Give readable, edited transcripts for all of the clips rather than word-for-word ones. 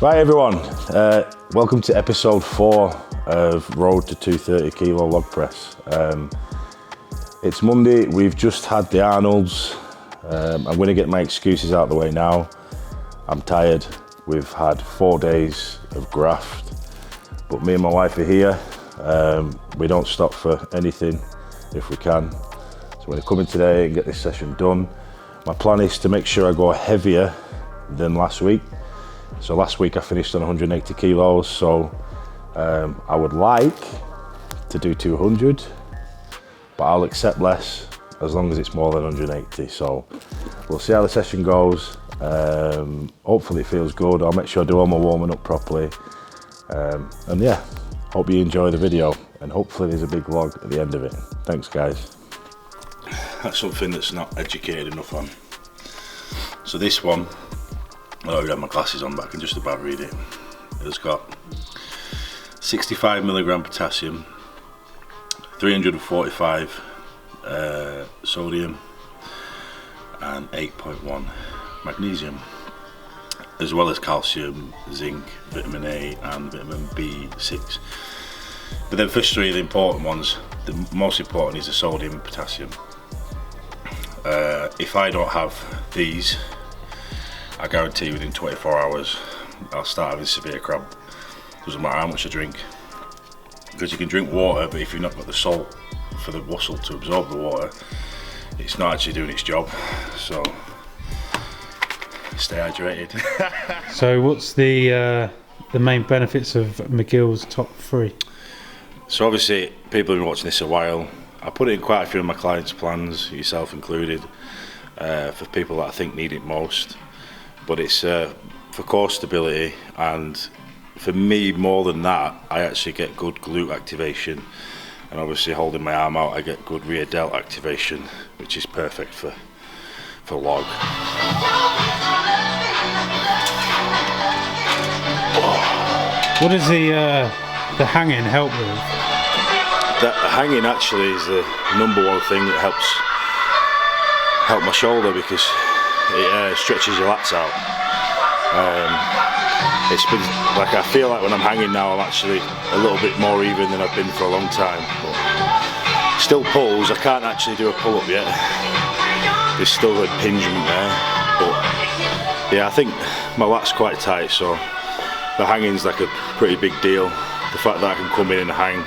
Right everyone, welcome to episode 4 of Road to 230 kilo log press. It's Monday, we've just had the Arnolds. I'm going to get my excuses out of the way now. I'm tired, we've had 4 days of graft, but me and my wife are here. We don't stop for anything if we can. So I'm going to come in today and get this session done. My plan is to make sure I go heavier than last week. So last week I finished on 180 kilos, so I would like to do 200, but I'll accept less as long as it's more than 180. So we'll see how the session goes. Hopefully it feels good. I'll make sure I do all my warming up properly. And yeah, hope you enjoy the video, and hopefully there's a big vlog at the end of it. Thanks guys. That's something that's not educated enough on. So this one, I don't have my glasses on, but I can just about read it. It's got 65 milligram potassium, 345 sodium, and 8.1 magnesium, as well as calcium, zinc, vitamin A, and vitamin B6. But then first three of the important ones, the most important is the sodium and potassium. If I don't have these, I guarantee within 24 hours I'll start having severe cramp. Doesn't matter how much I drink, because you can drink water, but if you've not got the salt for the muscle to absorb the water, it's not actually doing its job. So stay hydrated. So what's the main benefits of McGill's top 3? So obviously people have been watching this a while. I put it in quite a few of my clients' plans, yourself included, for people that I think need it most. But it's for core stability, and for me more than that, I actually get good glute activation, and obviously holding my arm out I get good rear delt activation, which is perfect for log. What does the hanging help with? The hanging actually is the number one thing that help my shoulder, because it stretches your lats out. It's been like, I feel like when I'm hanging now I'm actually a little bit more even than I've been for a long time. But still pulls, I can't actually do a pull up yet. There's still a impingement there. But yeah, I think my lat's quite tight, so the hanging's like a pretty big deal. The fact that I can come in and hang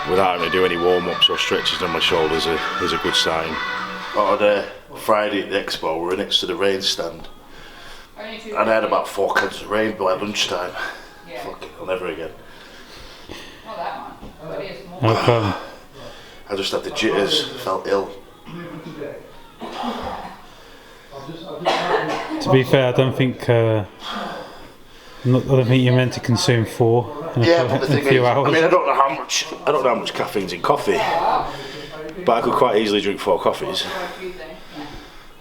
without having to do any warm-ups or stretches on my shoulders is a good sign. On Friday at the Expo, we were next to the rain stand, and I had about 4 cans of rain by lunchtime. Yeah. Fucking hell, never again. Not that one, but it is more. I just had the jitters, felt ill. To be fair, I don't think you're meant to consume 4 in a few hours. I mean, I don't know how much caffeine's in coffee, but I could quite easily drink 4 coffees.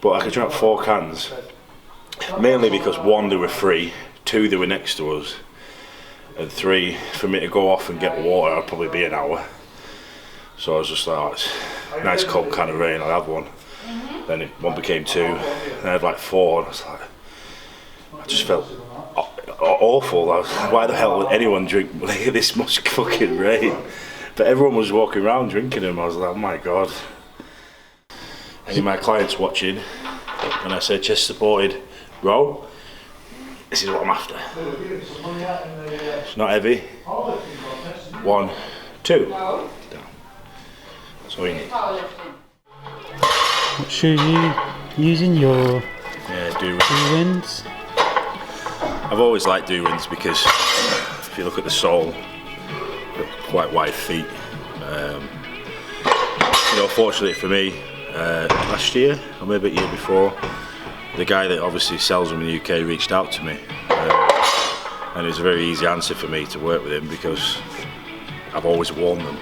But I could drink 4 cans, mainly because 1, they were free, 2, they were next to us, and 3, for me to go off and get water, I'd probably be an hour. So I was just like, oh, it's a nice cold can of rain, I'll have one. Then 1 became 2, and I had like 4, and I was like, I just felt awful. I was like, why the hell would anyone drink this much fucking rain? But everyone was walking around drinking them. I was like, oh my god. Any of my clients watching, when I say chest supported row, this is what I'm after. It's not heavy. 1, 2, down. That's all you need. What shoe are you using? Your Do-Wins? I've always liked Do-Wins because if you look at the sole, quite wide feet. Fortunately for me, last year or maybe a year before, the guy that obviously sells them in the UK reached out to me, and it was a very easy answer for me to work with him because I've always worn them.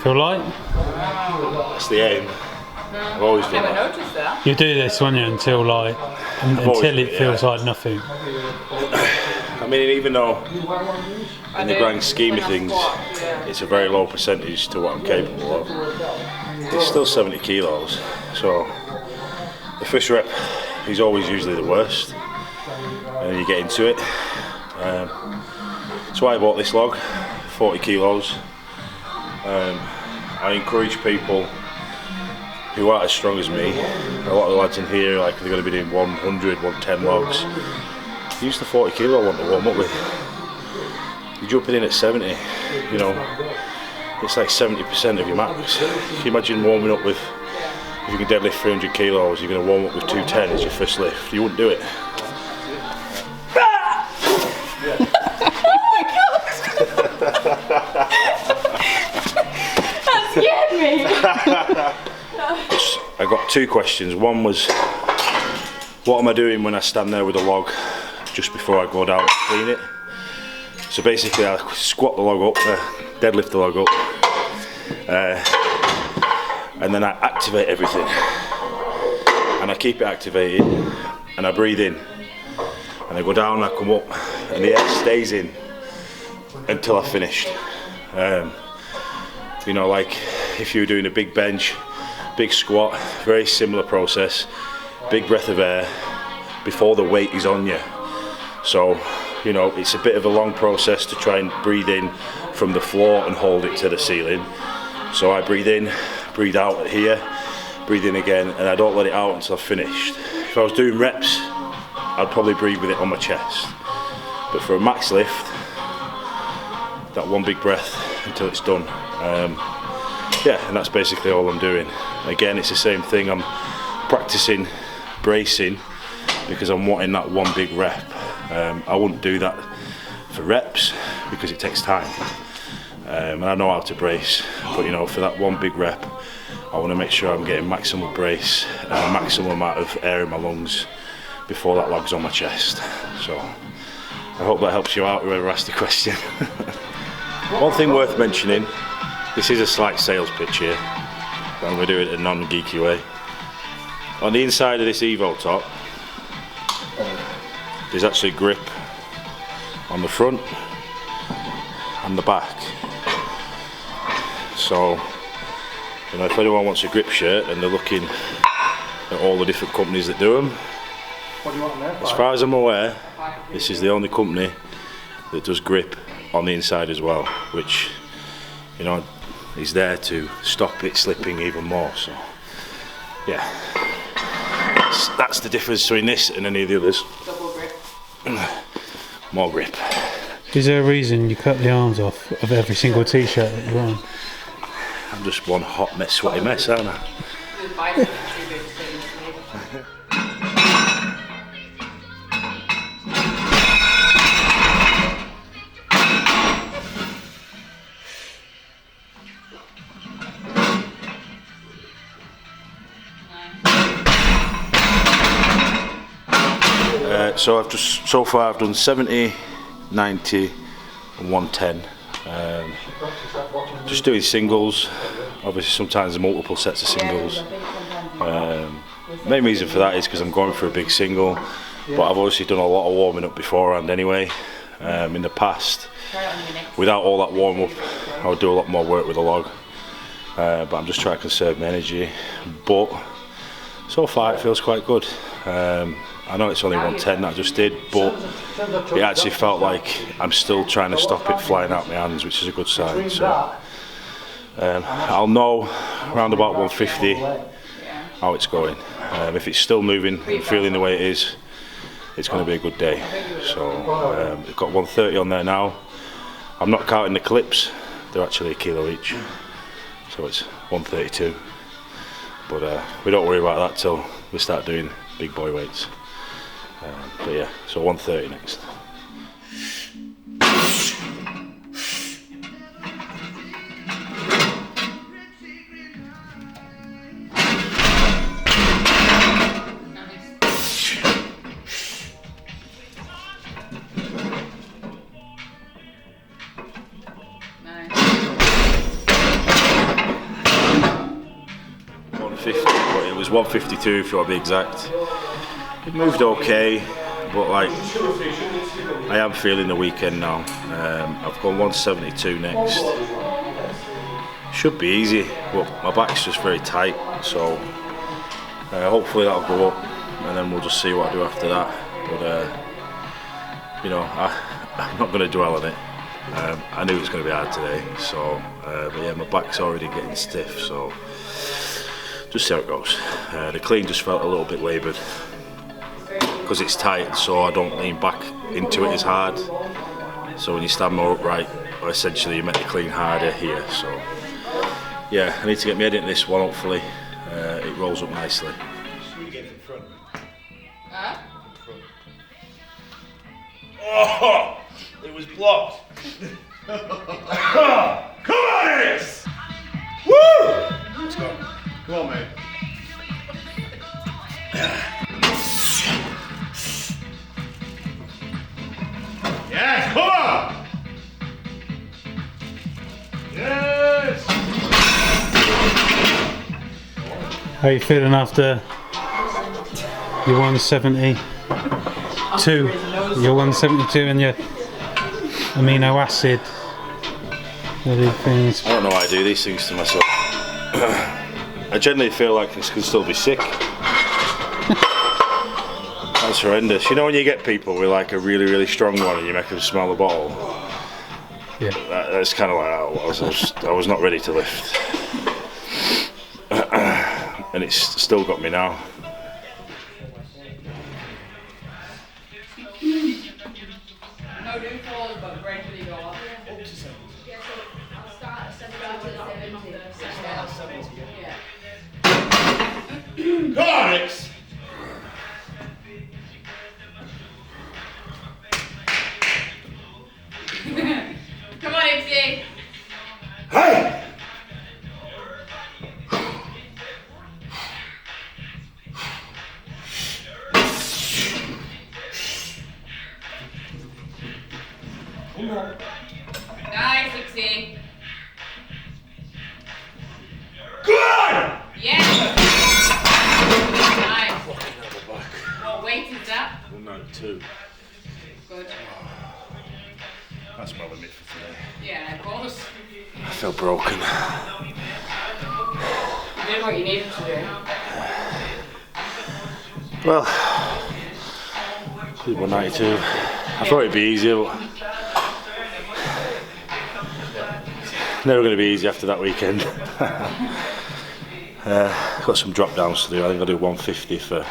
Feel light? That's the aim. I've always done Never that. noticed that. You do this, won't you, until like until it feels like nothing. I mean, even though in the grand scheme of things it's a very low percentage to what I'm capable of, it's still 70 kilos. So the first rep is always usually the worst, and then you get into it. That's why I bought this log, 40 kilos. I encourage people who aren't as strong as me. A lot of the lads in here, like, they're going to be doing 100, 110 logs. Use the 40 kilo one to warm up with. You're jumping in at 70, you know, it's like 70% of your max. If you imagine warming up with, if you can deadlift 300 kilos, you're going to warm up with 210 as your first lift. You wouldn't do it. That scared me. I got two questions. One was, what am I doing when I stand there with a log just before I go down and clean it? So basically I squat the log up, deadlift the log up, and then I activate everything. And I keep it activated, and I breathe in. And I go down and I come up, and the air stays in until I've finished. You know, like if you're doing a big bench, big squat, very similar process, big breath of air before the weight is on you. So, you know, it's a bit of a long process to try and breathe in from the floor and hold it to the ceiling. So I breathe in, breathe out at here, breathe in again, and I don't let it out until I've finished. If I was doing reps, I'd probably breathe with it on my chest. But for a max lift, that one big breath until it's done. Yeah, and that's basically all I'm doing. Again, it's the same thing. I'm practicing bracing because I'm wanting that one big rep. I wouldn't do that for reps because it takes time. And I know how to brace, but you know, for that one big rep, I want to make sure I'm getting maximal brace and a maximum amount of air in my lungs before that log's on my chest. So I hope that helps you out, whoever asked the question. One thing worth mentioning, this is a slight sales pitch here, but I'm going to do it in a non-geeky way. On the inside of this Evo top, there's actually grip on the front and the back. So, you know, if anyone wants a grip shirt and they're looking at all the different companies that do them, as far as I'm aware, this is the only company that does grip on the inside as well, which, you know, is there to stop it slipping even more. So yeah, that's the difference between this and any of the others. Double grip. More grip. Is there a reason you cut the arms off of every single t-shirt that you're on? I'm just one hot mess, sweaty mess, aren't I? The biceps are too big to fit into me. So so far I've done 70, 90 and 110. Just doing singles. Obviously sometimes multiple sets of singles. Main reason for that is because I'm going for a big single, but I've obviously done a lot of warming up beforehand anyway. In the past, without all that warm up, I would do a lot more work with a log. But I'm just trying to conserve my energy. But so far it feels quite good. I know it's only 110 that I just did, but it actually felt like I'm still trying to stop it flying out my hands, which is a good sign. So I'll know around about 150 how it's going. If it's still moving and feeling the way it is, it's going to be a good day. So we've got 130 on there now. I'm not counting the clips, they're actually a kilo each, so it's 132. But we don't worry about that till we start doing big boy weights. But yeah, so 130 next. Nice. 150. 152 if you want to be exact. It moved okay, but like I am feeling the weekend now. I've gone 172 next. Should be easy, but my back's just very tight, so hopefully that'll go up, and then we'll just see what I do after that. But you know, I'm not going to dwell on it. I knew it was going to be hard today, so but yeah, my back's already getting stiff, so just see how it goes. The clean just felt a little bit laboured because it's tight, so I don't lean back into it as hard. So when you stand more upright, essentially you make the clean harder here. So yeah, I need to get my head into this one. Hopefully it rolls up nicely. Oh, it was blocked. Come on, Hicks! Woo! Let's go. Come on, mate. Yes, come on! Yes! How are you feeling after your 172? Your 172 and your amino acid. Things. I don't know why I do these things to myself. I generally feel like this can still be sick. That's horrendous. You know when you get people with like a really strong one and you make them smell the bottle? Yeah. That's kind of like how it was. I was not ready to lift. And it's still got me now. No new falls, but gradually go up. Yeah, so I'll start at 70. Yeah. Come on, Hicks! Come on, Hicksy. Hey! Nice, Hicksy. Good! Yes. Nice. What weight is that? 192. Good. That's my limit for today. Yeah, of course. I feel broken. You did what you needed to do. Well, 192. I thought it'd be easier, but never going to be easy after that weekend. Got some drop downs to do. I think I'll do 150 for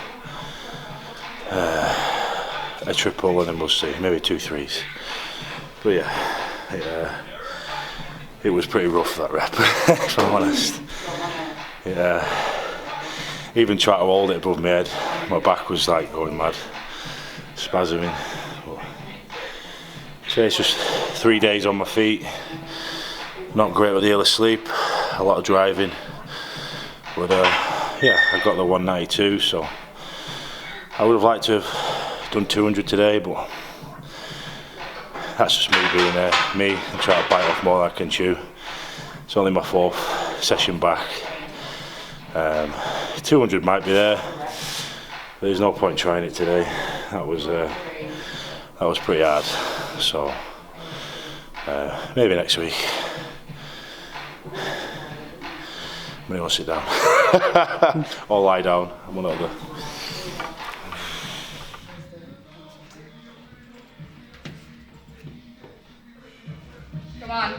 a triple, and then we'll see, maybe 2 threes. But yeah, it was pretty rough, that rep, if I'm honest. Yeah, even trying to hold it above my head, my back was like going mad, spasming. So it's just 3 days on my feet. Not great with the ill asleep, a lot of driving. But yeah, I got the 192, so I would have liked to have done 200 today, but that's just me being me and trying to bite off more than I can chew. It's only my 4th session back. 200 might be there. There's no point trying it today. That was pretty hard. So maybe next week. I'm gonna go sit down or lie down. I'm one or the other. Come on.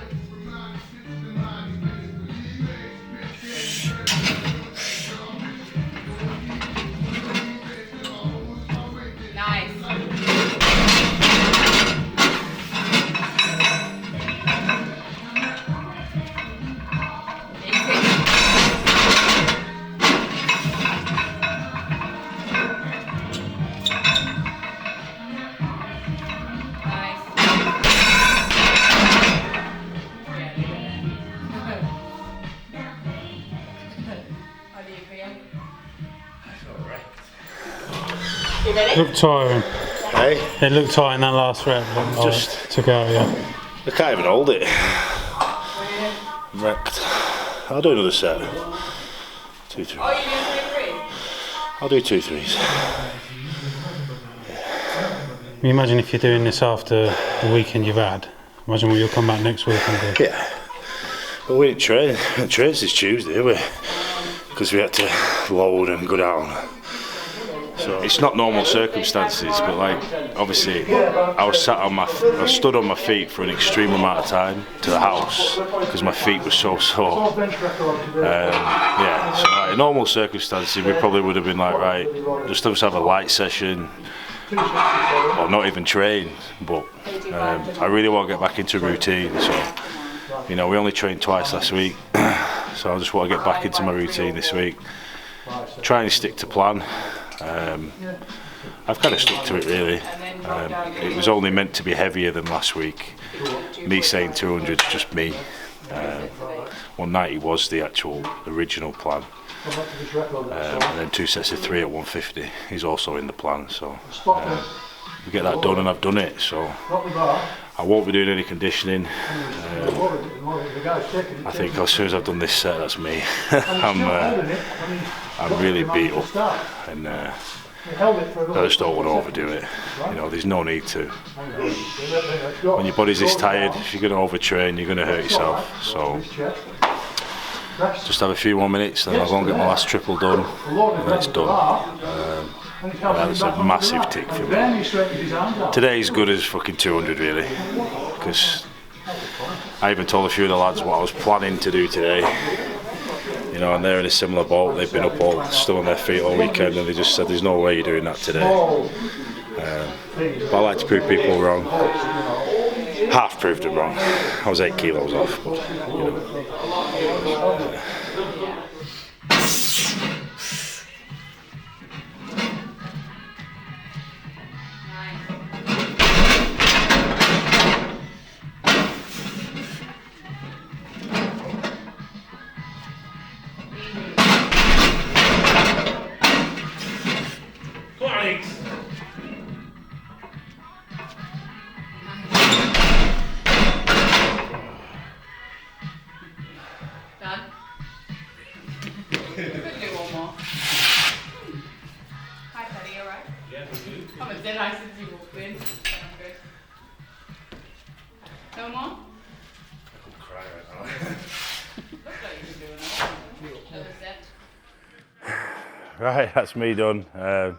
Nice. Looked tiring. Hey, It looked tight in that last rep. Just- took out, yeah. I can't even hold it. I'm wrecked. I'll do another set. 2, 3. Oh, you're doing 3-3? I'll do 2 threes. You imagine if you're doing this after the weekend you've had. Imagine what you'll come back next week and do. Yeah. But we didn't train. We didn't train since Tuesday, did we? Because we had to load and go down. So it's not normal circumstances, but like obviously I stood on my feet for an extreme amount of time to the house because my feet were so sore. Yeah, so like, in normal circumstances we probably would have been like, right, just let's have a light session or not even train. But I really want to get back into routine. So you know, we only trained twice last week, so I just want to get back into my routine this week. Try and stick to plan. I've kind of stuck to it really. It was only meant to be heavier than last week. Me saying 200 is just me. 190 was the actual original plan. And then 2 sets of 3 at 150 is also in the plan. So we get that done and I've done it. So I won't be doing any conditioning. I think as soon as I've done this set, that's me. I'm really beat up, and I just don't want to overdo it. You know, there's no need to. When your body's this tired, if you're going to overtrain, you're going to hurt yourself. So just have a few more minutes, then I'll go and get my last triple done, and then it's done. That's a massive tick for me. Today's good as fucking 200 really, because I even told a few of the lads what I was planning to do today. You know, and they're in a similar boat. They've been up still on their feet all weekend, and they just said, "There's no way you're doing that today." But I like to prove people wrong. Half proved them wrong. I was 8 kilos off, but you know. No more? Right, that's me done. I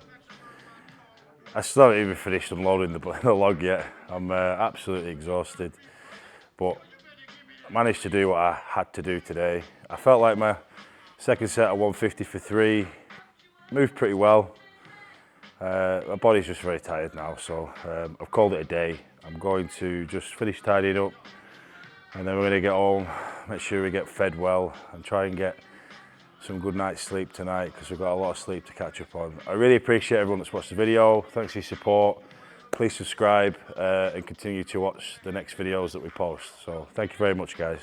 still haven't even finished unloading the log yet. I'm absolutely exhausted, but I managed to do what I had to do today. I felt like my second set at 150 for 3 moved pretty well. My body's just very tired now, so I've called it a day. I'm going to just finish tidying up, and then we're going to get home, make sure we get fed well, and try and get some good night's sleep tonight, because we've got a lot of sleep to catch up on. I really appreciate everyone that's watched the video. Thanks for your support. Please subscribe and continue to watch the next videos that we post. So thank you very much, guys.